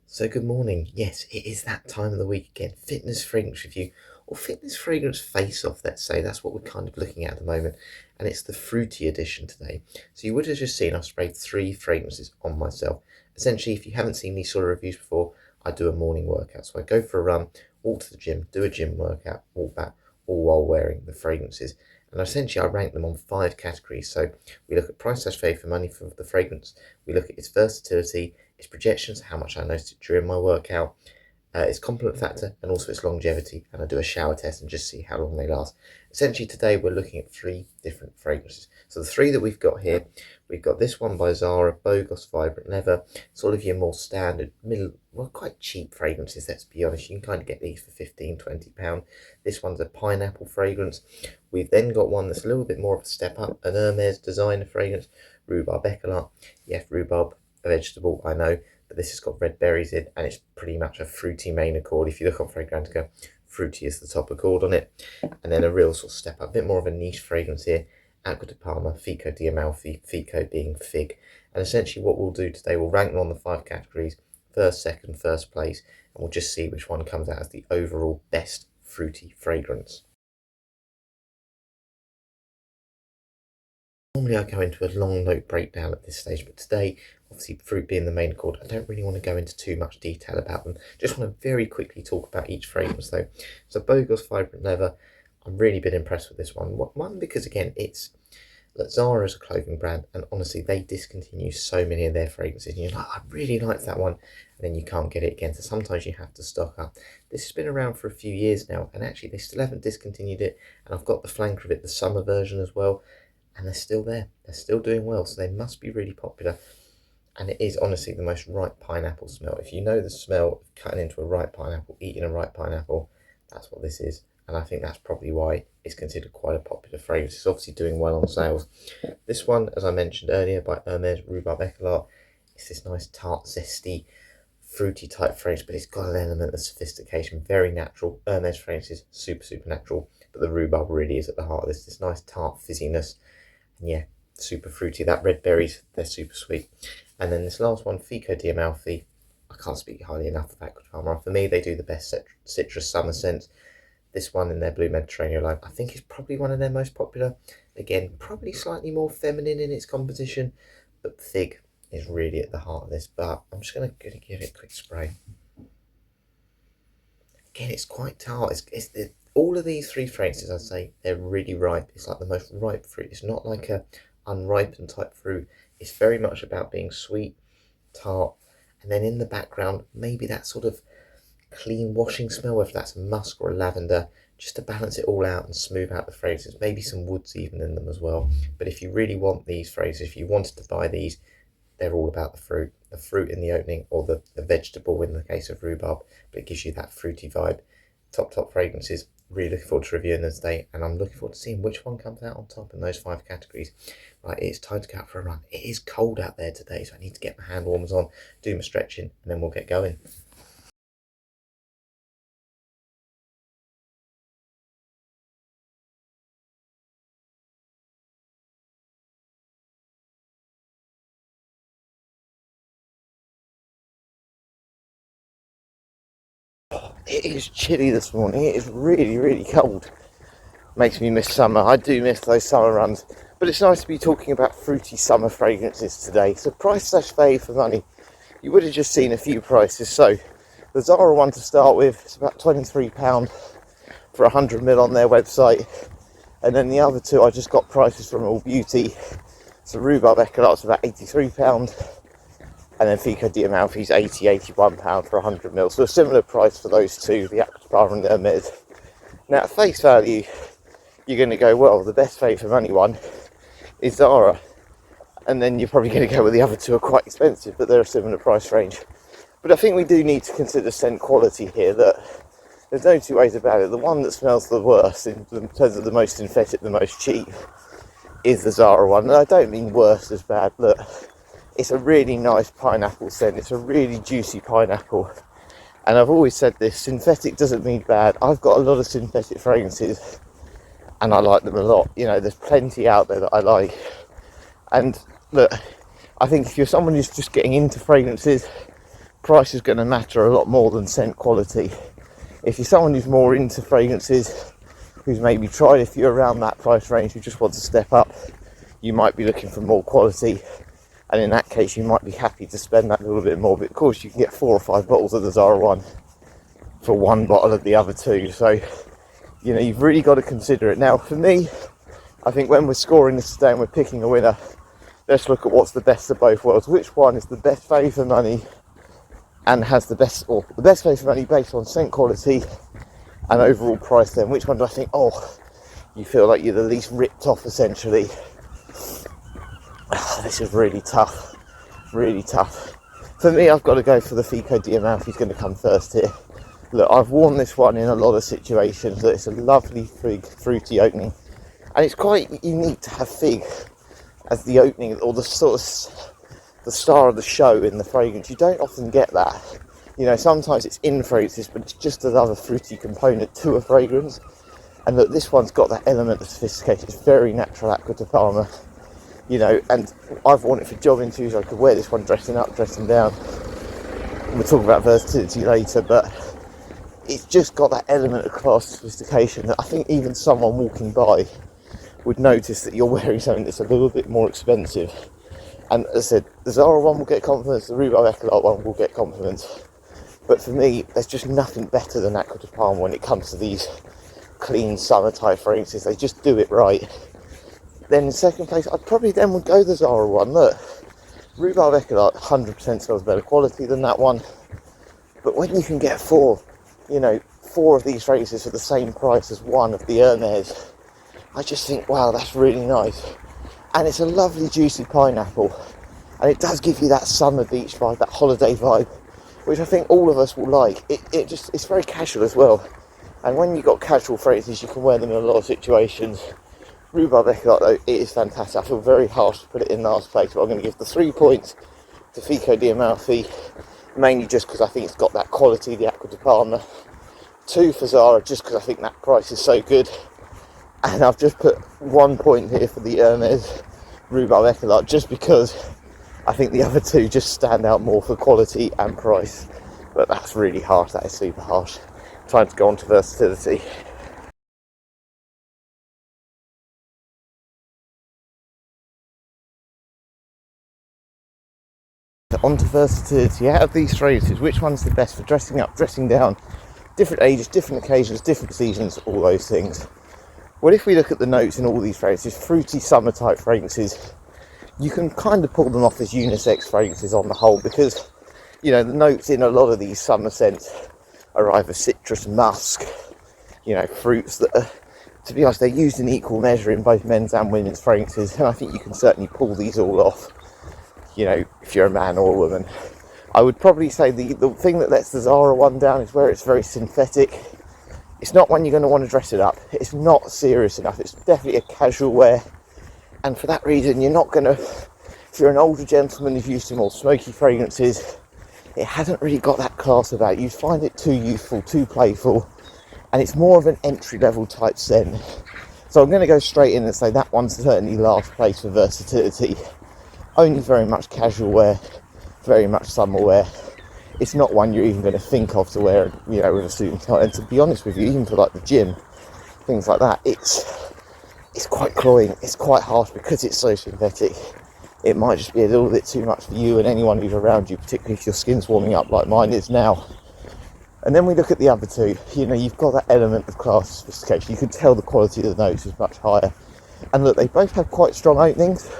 So good morning. Yes, it is that time of the week again. Fitness fragrance review or fitness fragrance face off, let's say. That's what we're kind of looking at the moment. And it's the fruity edition today. So you would have just seen I've sprayed 3 fragrances on myself. Essentially, if you haven't seen these sort of reviews before, I do a morning workout. So I go for a run, walk to the gym, do a gym workout, walk back, all while wearing the fragrances. And essentially I rank them on 5 categories. So we look at price slash value for money for the fragrance. We look at its versatility, its projections, how much I noticed it during my workout, its compliment factor, and also its longevity. And I do a shower test and just see how long they last. Essentially today we're looking at 3 different fragrances. So the 3 that we've got here, we've got this one by Zara, Bogos Vibrant Leather, sort of your more standard, middle, well, quite cheap fragrances, let's be honest. You can kind of get these for £15–20. This one's a pineapple fragrance. We've then got one that's a little bit more of a step up, an Hermes designer fragrance, Rhubarb Eclat. Yes, rhubarb, a vegetable, I know, but this has got red berries in, and it's pretty much a fruity main accord. If you look on Fragrantica, fruity is the top accord on it. And then a real sort of step up, a bit more of a niche fragrance here, Acqua di Parma, Fico di Amalfi, Fico being fig. And essentially what we'll do today, we'll rank them on the 5 categories, first, second, first place, and we'll just see which one comes out as the overall best fruity fragrance. Normally I go into a long note breakdown at this stage, but today, obviously fruit being the main accord, I don't really want to go into too much detail about them. Just want to very quickly talk about each fragrance though. So Bogos Vibrant Leather, I've really been impressed with this one. One, because again, it's Zara is a clothing brand, and honestly, they discontinue so many of their fragrances. And you're like, I really like that one, and then you can't get it again. So sometimes you have to stock up. This has been around for a few years now, and actually, they still haven't discontinued it. And I've got the flanker of it, the summer version as well, and they're still there. They're still doing well, so they must be really popular. And it is honestly the most ripe pineapple smell. If you know the smell of cutting into a ripe pineapple, eating a ripe pineapple, that's what this is. And I think that's probably why it's considered quite a popular fragrance. It's obviously doing well on sales. This one, as I mentioned earlier, by Hermes, Rhubarb Eclat, it's this nice tart, zesty, fruity type fragrance, but it's got an element of sophistication, very natural. Hermes fragrances, super natural, but the rhubarb really is at the heart of this nice tart fizziness. And yeah, super fruity. That red berries, they're super sweet. And then this last one, Fico di Amalfi, I can't speak highly enough of Acqua di Parma. For me, they do the best citrus summer scents. This one in their Blue Mediterranean line, I think is probably one of their most popular. Again, probably slightly more feminine in its composition, but fig is really at the heart of this. But I'm just going to give it a quick spray. Again, it's quite tart. All of these 3 fragrances, I'd say, they're really ripe. It's like the most ripe fruit. It's not like a unripened type fruit. It's very much about being sweet, tart, and then in the background, maybe that sort of clean washing smell, whether that's a musk or a lavender, just to balance it all out and smooth out the fragrances. Maybe some woods even in them as well. But if you really want these fragrances, if you wanted to buy these, they're all about the fruit in the opening, or the vegetable in the case of rhubarb, but it gives you that fruity vibe. Top fragrances. Really looking forward to reviewing them today, and I'm looking forward to seeing which one comes out on top in those 5 categories. Right, it's time to go out for a run. It is cold out there today, so I need to get my hand warmers on, do my stretching, and then we'll get going. It is chilly this morning. It is really cold. Makes me miss summer. I do miss those summer runs, but it's nice to be talking about fruity summer fragrances today. So price slash value for money, you would have just seen a few prices. So the Zara one to start with, it's about £23 for 100ml on their website, and then the other 2 I just got prices from All Beauty. So Rhubarb Eclat's about £83, and then Fico di Amalfi's £81 for 100ml. So a similar price for those 2, the Acqua di Parma and the Hermes. Now at face value, you're going to go, well, the best value for money one is Zara, and then you're probably going to go with the other 2 are quite expensive, but they're a similar price range. But I think we do need to consider scent quality here. That there's no 2 ways about it. The one that smells the worst in terms of the most synthetic, the most cheap, is the Zara one. And I don't mean worst as bad. Look, it's a really nice pineapple scent. It's a really juicy pineapple. And I've always said this, synthetic doesn't mean bad. I've got a lot of synthetic fragrances, and I like them a lot. You know, there's plenty out there that I like. And look, I think if you're someone who's just getting into fragrances, price is going to matter a lot more than scent quality. If you're someone who's more into fragrances, who's maybe tried a few around that price range, who just wants to step up, you might be looking for more quality, and in that case you might be happy to spend that little bit more. But of course you can get 4 or 5 bottles of the Zara one for 1 bottle of the other 2, so you know, you've really got to consider it. Now for me, I think when we're scoring this today and we're picking a winner, let's look at what's the best of both worlds. Which one is the best value for money and has the best, or the best value for money based on scent quality and overall price? Then which one do I think, oh, you feel like you're the least ripped off essentially? This is really tough, really tough. For me, I've got to go for the Fico Diamalfi. He's going to come first here. Look, I've worn this one in a lot of situations. Look, it's a lovely fig, fruity opening, and it's quite unique to have fig as the opening, or the sort of the star of the show in the fragrance. You don't often get that. You know, sometimes it's in fragrances, but it's just another fruity component to a fragrance. And look, this one's got that element of sophistication. It's very natural Acqua di Parma, you know, and I've worn it for job interviews. I could wear this one dressing up, dressing down. We'll talk about versatility later, but it's just got that element of class and sophistication that I think even someone walking by would notice that you're wearing something that's a little bit more expensive. And as I said, the Zara one will get compliments, the Rhubarb Echolot one will get compliments. But for me, there's just nothing better than Acqua di Parma when it comes to these clean summer type fragrances. They just do it right. Then in second place, I'd probably then would go the Zara one. Look, Rhubarb Echolot 100% smells better quality than that one. But when you can get 4 of these fragrances for the same price as one of the Hermes, I just think, wow, that's really nice. And it's a lovely juicy pineapple, and it does give you that summer beach vibe, that holiday vibe, which I think all of us will like. It's very casual as well, and when you've got casual fragrances you can wear them in a lot of situations. Rhubarb Echolot though, it is fantastic. I feel very harsh to put it in last place, but I'm going to give the 3 points to Fico Diamalfi, mainly just because I think it's got that quality, the Acqua di Parma. 2 for Zara, just because I think that price is so good. And I've just put 1 point here for the Hermes Rhubarb Echolot, just because I think the other 2 just stand out more for quality and price. But that's really harsh, that is super harsh. I'm trying to go on to versatility. On to versatility. Out of these fragrances, which one's the best for dressing up, dressing down, different ages, different occasions, different seasons, all those things? Well, if we look at the notes in all these fragrances, fruity summer type fragrances, you can kind of pull them off as unisex fragrances on the whole, because, you know, the notes in a lot of these summer scents are either citrus, musk, you know, fruits that are, to be honest, they're used in equal measure in both men's and women's fragrances, and I think you can certainly pull these all off, you know, if you're a man or a woman. I would probably say the thing that lets the Zara one down is where it's very synthetic. It's not one you're going to want to dress it up. It's not serious enough. It's definitely a casual wear. And for that reason, you're not going to, if you're an older gentleman who's used to more smoky fragrances, it hasn't really got that class about it. You find it too youthful, too playful, and it's more of an entry-level type scent. So I'm going to go straight in and say that one's certainly last place for versatility. Only very much casual wear, very much summer wear. It's not one you're even going to think of to wear, you know, with a suit and tie. And to be honest with you, even for like the gym, things like that, it's quite cloying. It's quite harsh because it's so synthetic. It might just be a little bit too much for you and anyone who's around you, particularly if your skin's warming up like mine is now. And then we look at the other 2. You know, you've got that element of class sophistication. You can tell the quality of the notes is much higher. And look, they both have quite strong openings,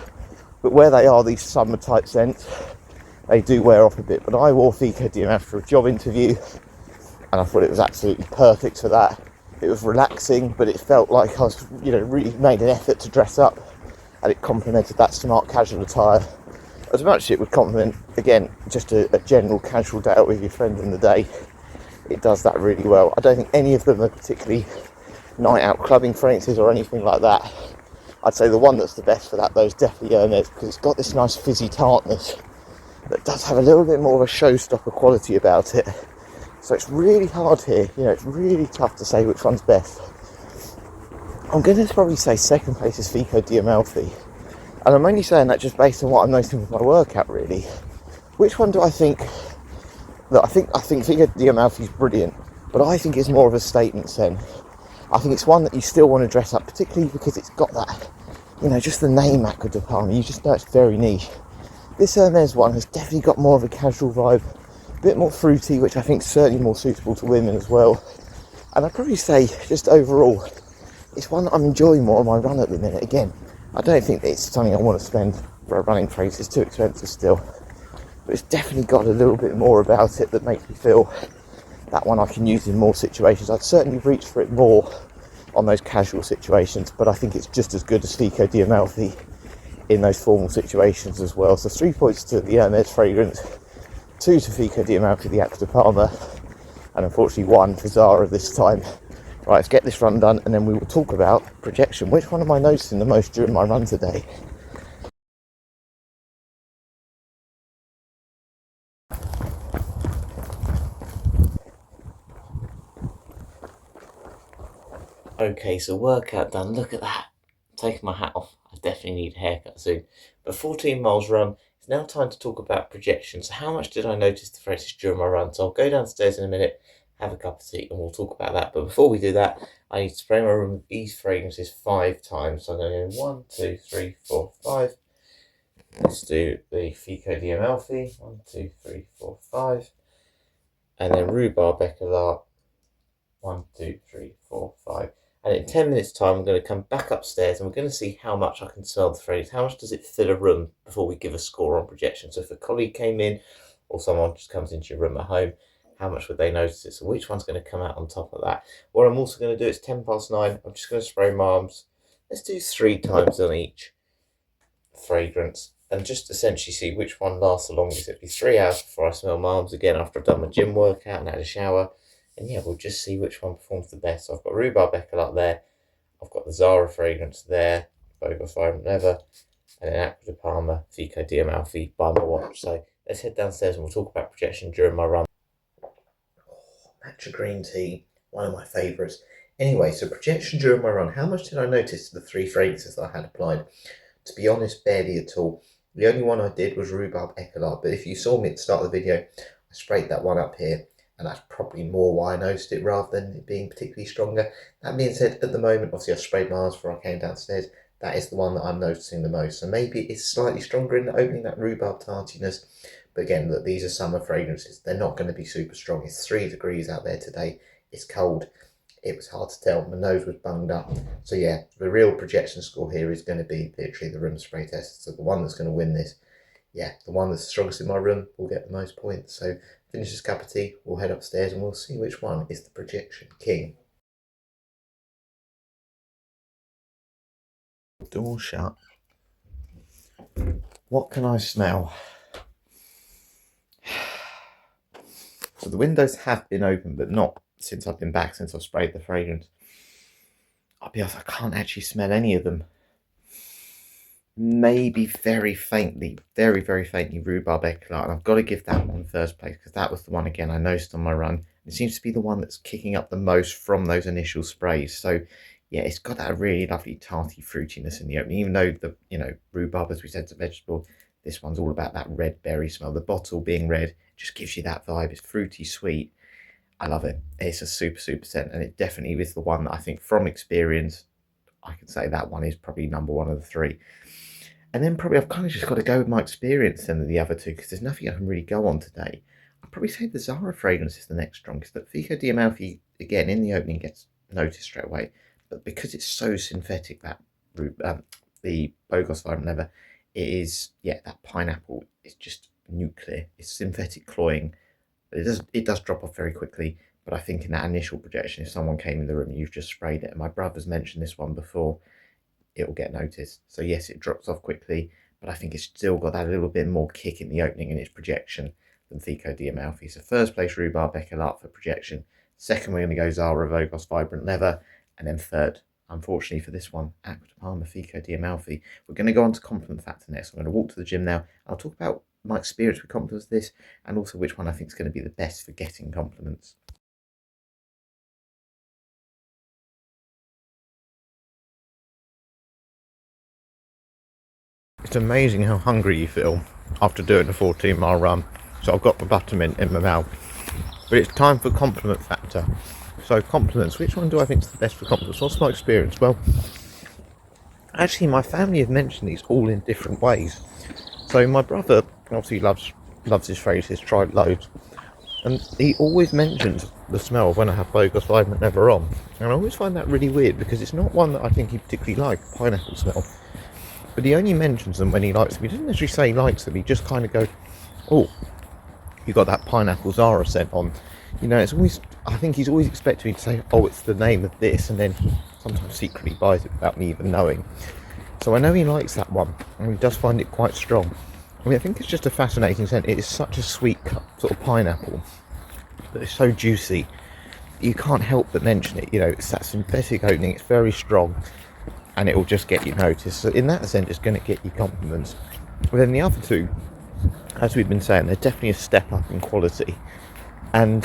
but where they are these summer type scents, they do wear off a bit. But I wore Fico Diamalfi for a job interview, and I thought it was absolutely perfect for that. It was relaxing, but it felt like I was, you know, really made an effort to dress up, and it complemented that smart casual attire as much as it would complement, again, just a general casual day out with your friends in the day. It does that really well. I don't think any of them are particularly night out clubbing fragrances or anything like that. I'd say the one that's the best for that though is definitely Hermes, because it's got this nice fizzy tartness that does have a little bit more of a showstopper quality about it. So it's really hard here, you know, it's really tough to say which one's best. I'm going to probably say second place is Fico Diamalfi, and I'm only saying that just based on what I'm noticing with my workout really. Which one do I think look, I think Figo di Amalfi is brilliant, but I think it's more of a statement scent. I think it's one that you still want to dress up, particularly because it's got that, just the name Acqua di Parma. You just know it's very niche. This Hermes one has definitely got more of a casual vibe, a bit more fruity, which I think is certainly more suitable to women as well. And I'd probably say, just overall, it's one that I'm enjoying more on my run at the minute. Again, I don't think that it's something I want to spend for a running phrase. It's too expensive still. But it's definitely got a little bit more about it that makes me feel that one I can use in more situations. I'd certainly reach for it more on those casual situations, but I think it's just as good as Fico di Amalfi in those formal situations as well. So 3 points to the Hermes fragrance, 2 to Fico di Amalfi, the Acqua di Parma, and unfortunately 1 for Zara this time. Right, let's get this run done and then we will talk about projection. Which one am I noticing the most during my run today? Okay, so workout done. Look at that. Taking my hat off. I definitely need a haircut soon. But 14 miles run. It's now time to talk about projection. So how much did I notice the phrases during my run? So I'll go downstairs in a minute, have a cup of tea, and we'll talk about that. But before we do that, I need to spray my room with these fragrances 5 times. So I'm going to go 1, 2, 3, 4, 5. Let's do the Fico di Amalfi. 1, 2, 3, 4, 5. And then Rhubarb Eclat. 1, 2, 3, 4, 5. And in 10 minutes' time, I'm going to come back upstairs and we're going to see how much I can smell the phrase. How much does it fill a room before we give a score on projection? So if a colleague came in or someone just comes into your room at home, how much would they notice it? So which one's going to come out on top of that? What I'm also going to do, it's 9. I'm just going to spray my arms. Let's do 3 times on each fragrance and just essentially see which one lasts the longest. It'll be 3 hours before I smell my arms again after I've done my gym workout and had a shower. And yeah, we'll just see which one performs the best. So I've got Rhubarb Eclat there. I've got the Zara fragrance there. Bogus Vibrant Leather. And then Acqua di Parma, Fico di Amalfi by my watch. So let's head downstairs and we'll talk about projection during my run. Matcha green tea, one of my favourites. Anyway, so projection during my run. How much did I notice the 3 fragrances that I had applied? To be honest, barely at all. The only one I did was Rhubarb Eclat. But if you saw me at the start of the video, I sprayed that one up here. And that's probably more why I noticed it rather than it being particularly stronger. That being said, at the moment, obviously I sprayed my arms before I came downstairs. That is the one that I'm noticing the most. So maybe it's slightly stronger in the opening, that rhubarb tartiness. But again, look, these are summer fragrances. They're not going to be super strong. It's 3 degrees out there today. It's cold. It was hard to tell. My nose was bunged up. So yeah, the real projection score here is going to be literally the room spray test. So the one that's going to win this, yeah, the one that's the strongest in my room will get the most points. So finish this cup of tea, we'll head upstairs and we'll see which one is the projection king. Door shut. What can I smell? So the windows have been open, but not since I've been back, since I've sprayed the fragrance. I'll be honest, I can't actually smell any of them. Maybe very faintly, very, very faintly Rhubarb Eclat. And I've got to give that one first place because that was the one, again, I noticed on my run. It seems to be the one that's kicking up the most from those initial sprays. So yeah, it's got that really lovely tarty fruitiness in the opening, even though the, rhubarb, as we said, is a vegetable. This one's all about that red berry smell. The bottle being red just gives you that vibe. It's fruity, sweet. I love it. It's a super, super scent. And it definitely is the one that I think from experience, I can say that one is probably number 1 of the 3. And then probably I've kind of just got to go with my experience than the other 2 because there's nothing I can really go on today. I'd probably say the Zara fragrance is the next strongest. But Fico di Amalfi, again, in the opening gets noticed straight away. But because it's so synthetic, that the Bogus Vibrant Leather, it is, yeah, that pineapple is just nuclear. It's synthetic cloying. It does drop off very quickly. But I think in that initial projection, if someone came in the room, you've just sprayed it. And my brother's mentioned this one before, it will get noticed. So yes, it drops off quickly, but I think it's still got that little bit more kick in the opening in its projection than Fico di Amalfi. So first place Rhubarb Eclat for projection. Second, we're going to go Zara Vogos Vibrant Leather. And then third, unfortunately for this one, Acqua di Parma Fico di Amalfi. We're going to go on to compliment factor next. I'm going to walk to the gym now. I'll talk about my experience with compliments of this and also which one I think is going to be the best for getting compliments. It's amazing how hungry you feel after doing a 14-mile run. So I've got the buttermint in my mouth. But it's time for compliment factor. So compliments, which one do I think is the best for compliments? What's my experience? Well, actually my family have mentioned these all in different ways. So my brother obviously loves his phrases, tried loads. And he always mentions the smell when I have Bogus 5 but never on. And I always find that really weird because it's not one that I think he particularly likes, pineapple smell. But he only mentions them when he likes them. He doesn't necessarily say he likes them, he just kind of goes, oh, you got that pineapple Zara scent on. You know, it's always, I think he's always expecting me to say, oh, it's the name of this, and then he sometimes secretly buys it without me even knowing. So I know he likes that one, and he does find it quite strong. I mean, I think it's just a fascinating scent. It is such a sweet sort of pineapple, but it's so juicy. You can't help but mention it. You know, it's that synthetic opening. It's very strong, and it will just get you noticed. So in that sense, it's going to get you compliments. But then the other two, as we've been saying, they're definitely a step up in quality. And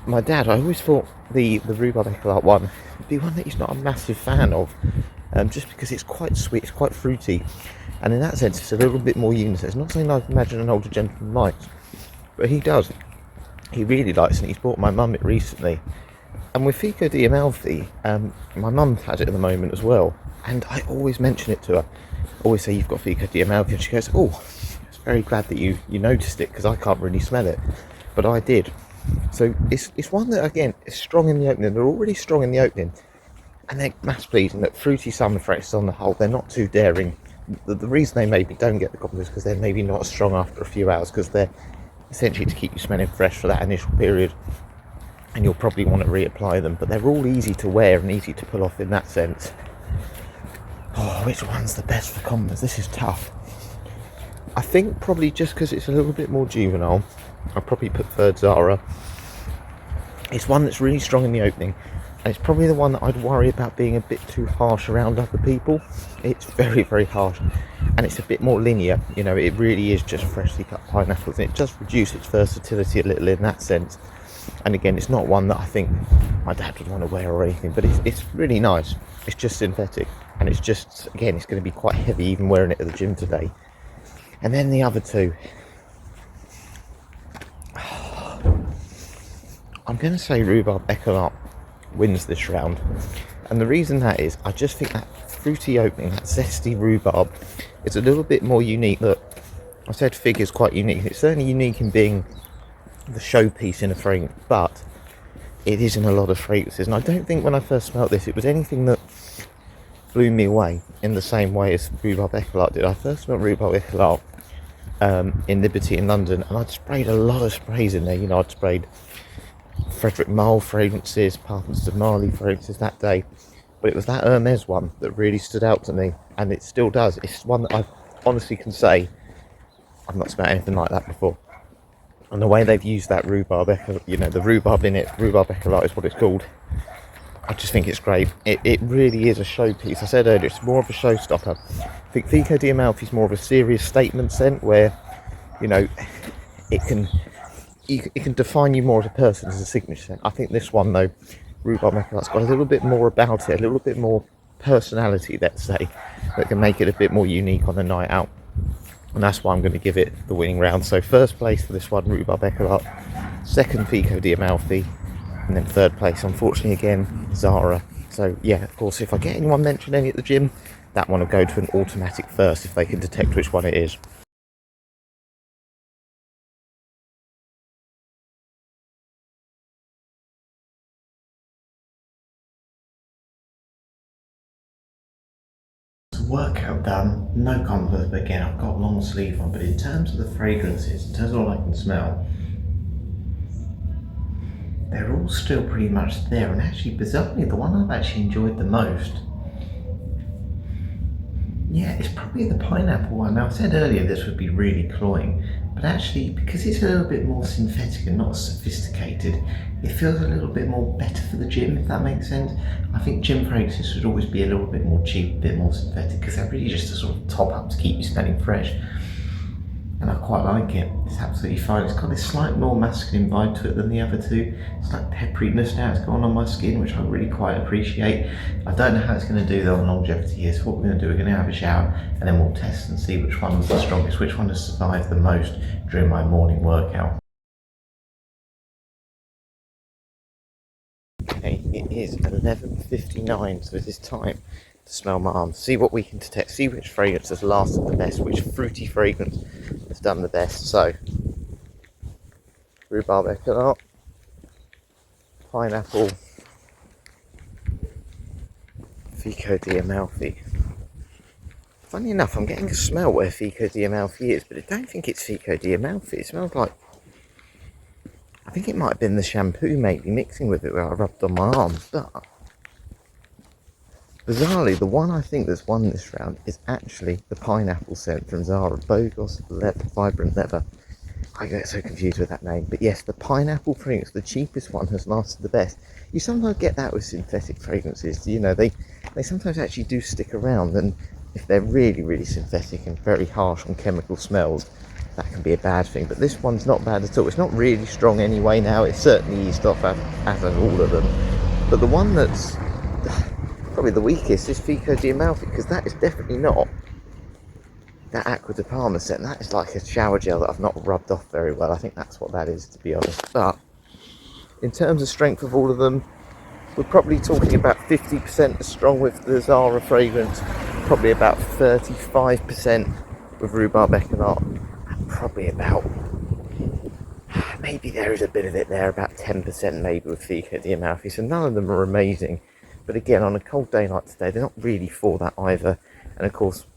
my dad, I always thought the Rhubarb Echolate one would be one that he's not a massive fan of, just because it's quite sweet, it's quite fruity. And in that sense, it's a little bit more unisex. It's not something I'd imagine an older gentleman likes, but he does. He really likes it, and he's bought my mum it recently. And with Fico di Amalfi, my mum has it at the moment as well, and I always mention it to her. Always say, you've got Fico di Amalfi, and she goes, oh, it's very glad that you noticed it, because I can't really smell it, but I did. So it's one that, again, is strong in the opening. They're already strong in the opening, and they're mass pleasing. That fruity summer freshness on the whole, they're not too daring. The reason they maybe don't get the compliments is because they're maybe not as strong after a few hours, because they're essentially to keep you smelling fresh for that initial period, and you'll probably want to reapply them. But they're all easy to wear and easy to pull off in that sense. Oh, which one's the best for compliments? This is tough. I think probably just because it's a little bit more juvenile, I'll probably put third Zara. It's one that's really strong in the opening, and it's probably the one that I'd worry about being a bit too harsh around other people. It's very, very harsh, and it's a bit more linear. You know, it really is just freshly cut pineapples, and it does reduce its versatility a little in that sense. And again, it's not one that I think my dad would want to wear or anything, but it's really nice. It's just synthetic, and it's just, again, it's going to be quite heavy even wearing it at the gym today. And then the other two, I'm going to say Rhubarb Echolate wins this round, and the reason that is, I just think that fruity opening, that zesty rhubarb, is a little bit more unique. Look, I said Fig is quite unique. It's certainly unique in being the showpiece in a fragrance, but it is in a lot of fragrances, and I don't think when I first smelled this it was anything that blew me away in the same way as Rhubarb Echolate did. I first smelled Rhubarb Echolate in Liberty in London, and I'd sprayed a lot of sprays in there. You know, I'd sprayed Frederick Malle fragrances, Parthens de Marly fragrances that day, but it was that Hermes one that really stood out to me, and it still does. It's one that I honestly can say I've not smelled anything like that before. And the way they've used that rhubarb, you know, the rhubarb in it, Rhubarb Echolate is what it's called. I just think it's great. It really is a showpiece. I said earlier, it's more of a showstopper. I think Fico di Amalfi is more of a serious statement scent where, you know, it can define you more as a person, as a signature scent. I think this one though, Rhubarb Echolate, got a little bit more about it, a little bit more personality, let's say, that can make it a bit more unique on a night out. And that's why I'm going to give it the winning round. So first place for this one, Rhubarb Echolate, second Fico di Amalfi, and then third place, unfortunately again, Zara. So yeah, of course, if I get anyone mention any at the gym, that one will go to an automatic first if they can detect which one it is. Workout done, no compliments, but again, I've got long sleeve on, but in terms of the fragrances, in terms of what I can smell, they're all still pretty much there, and actually, bizarrely, the one I've actually enjoyed the most, yeah, it's probably the pineapple one. Now, I said earlier this would be really cloying, but actually, because it's a little bit more synthetic and not sophisticated, it feels a little bit more better for the gym, if that makes sense. I think gym fragrances should always be a little bit more cheap, a bit more synthetic, because they're really just a sort of top up to keep you smelling fresh. And I quite like it. It's absolutely fine. It's got this slight more masculine vibe to it than the other two. It's like pepperiness now. It's gone on my skin, which I really quite appreciate. I don't know how it's going to do though on longevity here. So what we're going to do, we're going to have a shower and then we'll test and see which one was the strongest, which one has survived the most during my morning workout. Okay, it is 11:59, so it is time to smell my arms, see what we can detect, see which fragrance has lasted the best, which fruity fragrance has done the best. So, rhubarb echinacea, pineapple, Fico di Amalfi. Funny enough, I'm getting a smell where Fico di Amalfi is, but I don't think it's Fico di Amalfi. It smells like, I think it might have been the shampoo maybe mixing with it where I rubbed on my arms, but bizarrely, the one I think that's won this round is actually the pineapple scent from Zara, Bogos Vibrant Leather. I get so confused with that name, but yes, the pineapple fragrance, the cheapest one, has lasted the best. You sometimes get that with synthetic fragrances, you know, they sometimes actually do stick around, and if they're really, really synthetic and very harsh on chemical smells, that can be a bad thing. But this one's not bad at all. It's not really strong anyway now, it's certainly eased off as have all of them. But the one that's probably the weakest is Fico di Amalfi, because that is definitely not that Aqua de Parma scent. That is like a shower gel that I've not rubbed off very well. I think that's what that is, to be honest. But in terms of strength of all of them, we're probably talking about 50% as strong with the Zara fragrance, probably about 35% with Rhubarb Echinacea, and probably about, maybe there is a bit of it there, about 10% maybe with Fico di Amalfi. So none of them are amazing. But again, on a cold day like today, they're not really for that either. And of course,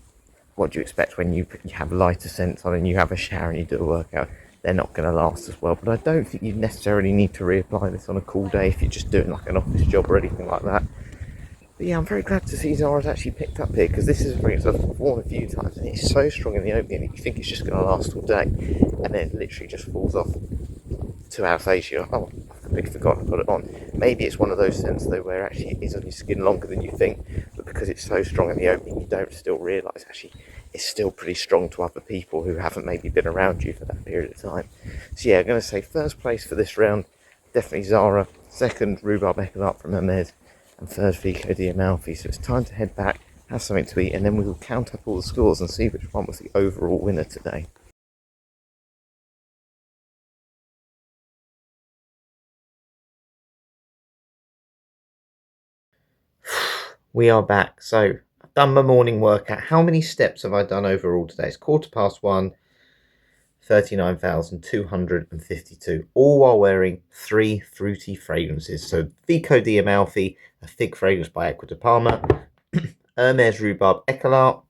what do you expect when you have lighter scents on and you have a shower and you do a workout? They're not going to last as well. But I don't think you necessarily need to reapply this on a cool day if you're just doing like an office job or anything like that. But yeah, I'm very glad to see Zara's actually picked up here, because this is a fragrance I've worn a few times and it's so strong in the opening that you think it's just going to last all day, and then it literally just falls off 2 hours later. You're like, oh, I've completely forgotten to put it on. Maybe it's one of those scents though where actually it is on your skin longer than you think, but because it's so strong in the opening, you don't still realise actually it's still pretty strong to other people who haven't maybe been around you for that period of time. So yeah, I'm going to say first place for this round, definitely Zara. Second, Rhubarb Echinacea from Hermes. And third, Fico di Amalfi. So it's time to head back, have something to eat, and then we will count up all the scores and see which one was the overall winner today. We are back. So I've done my morning workout. How many steps have I done overall today? It's 1:15. 39,252, all while wearing 3 fruity fragrances. So Fico di Amalfi, a fig fragrance by Aqua de Parma, Hermes Rhubarb Echinacea,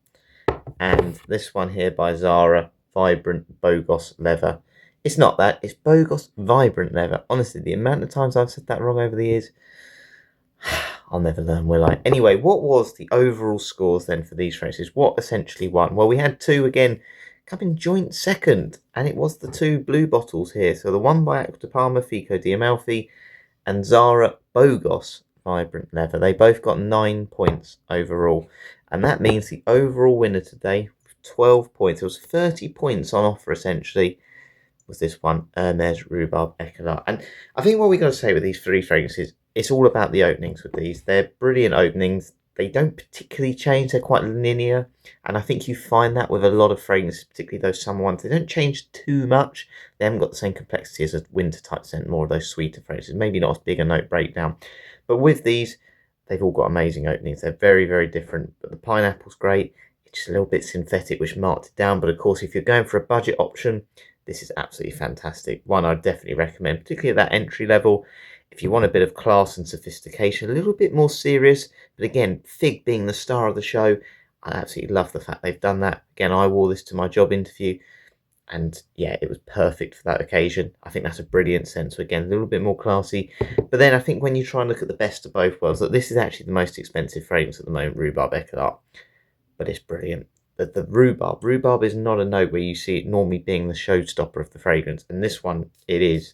and this one here by Zara, Vibrant Bogos Leather. It's not that, it's Bogos Vibrant Leather. Honestly, the amount of times I've said that wrong over the years, I'll never learn, will I? Anyway, what was the overall scores then for these fragrances? What essentially won? Well, we had two again come in joint second, and it was the 2 blue bottles here. So the one by Aqua de Parma, Fico di Amalfi, and Zara Bogos Vibrant Leather. They both got 9 points overall, and that means the overall winner today, 12 points. It was 30 points on offer essentially. Was this one, Hermes Rhubarb Echinacea. And I think what we've got to say with these 3 fragrances, it's all about the openings with these. They're brilliant openings. They don't particularly change. They're quite linear. And I think you find that with a lot of fragrances, particularly those summer ones. They don't change too much. They haven't got the same complexity as a winter type scent, more of those sweeter fragrances. Maybe not as big a note breakdown. But with these, they've all got amazing openings. They're very, very different. But the pineapple's great. It's just a little bit synthetic, which marked it down. But of course, if you're going for a budget option, this is absolutely fantastic. One I'd definitely recommend, particularly at that entry level. If you want a bit of class and sophistication, a little bit more serious, but again, fig being the star of the show, I absolutely love the fact they've done that. Again, I wore this to my job interview, and yeah, it was perfect for that occasion. I think that's a brilliant scent. So again, a little bit more classy. But then I think when you try and look at the best of both worlds, that this is actually the most expensive fragrance at the moment, Rhubarb Echinacea, but it's brilliant. The rhubarb is not a note where you see it normally being the showstopper of the fragrance, and this one, it is.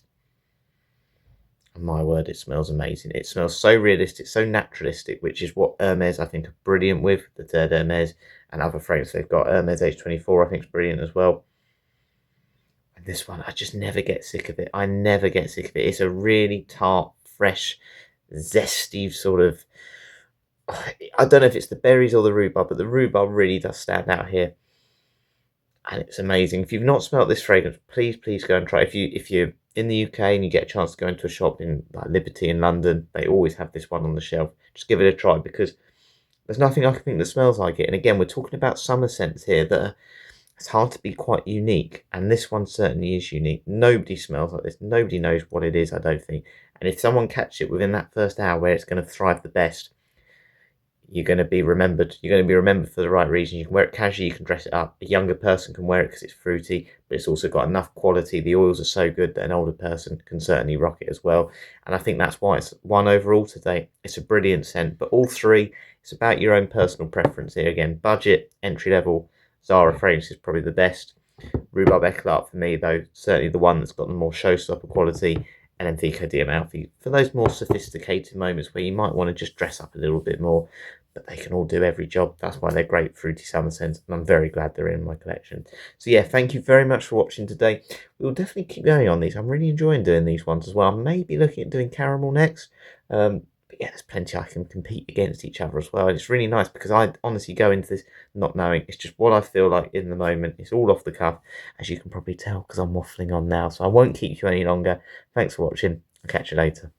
And my word, it smells amazing. It smells so realistic, so naturalistic, which is what Hermes, I think, are brilliant with, the third Hermes, and other fragrances they've got. Hermes H24, I think, is brilliant as well. this one, I just never get sick of it. I never get sick of it. It's a really tart, fresh, zesty sort of. I don't know if it's the berries or the rhubarb, but the rhubarb really does stand out here, and it's amazing. If you've not smelt this fragrance, please go and try it. If you're in the UK and you get a chance to go into a shop in like Liberty in London, they always have this one on the shelf. Just give it a try, because there's nothing I can think that smells like it. And again, we're talking about summer scents here that are, it's hard to be quite unique, and this one certainly is unique. Nobody smells like this. Nobody knows what it is, I don't think. And if someone catches it within that first hour where it's going to thrive the best, you're going to be remembered. You're going to be remembered for the right reason. You can wear it casually, you can dress it up. A younger person can wear it because it's fruity, but it's also got enough quality. The oils are so good that an older person can certainly rock it as well. And I think that's why it's won overall today. It's a brilliant scent, but all three, it's about your own personal preference here. Again, budget, entry level, Zara fragrance is probably the best. Rhubarb Eclat for me, though, certainly the one that's got the more showstopper quality. And then Vico Diamalfi for those more sophisticated moments where you might want to just dress up a little bit more, but they can all do every job. That's why they're great fruity summer scents, and I'm very glad they're in my collection. So yeah, thank you very much for watching today. We'll definitely keep going on these. I'm really enjoying doing these ones as well. I may be looking at doing caramel next. But yeah, there's plenty I can compete against each other as well. And it's really nice because I honestly go into this not knowing. It's just what I feel like in the moment. It's all off the cuff, as you can probably tell, because I'm waffling on now. So I won't keep you any longer. Thanks for watching. I'll catch you later.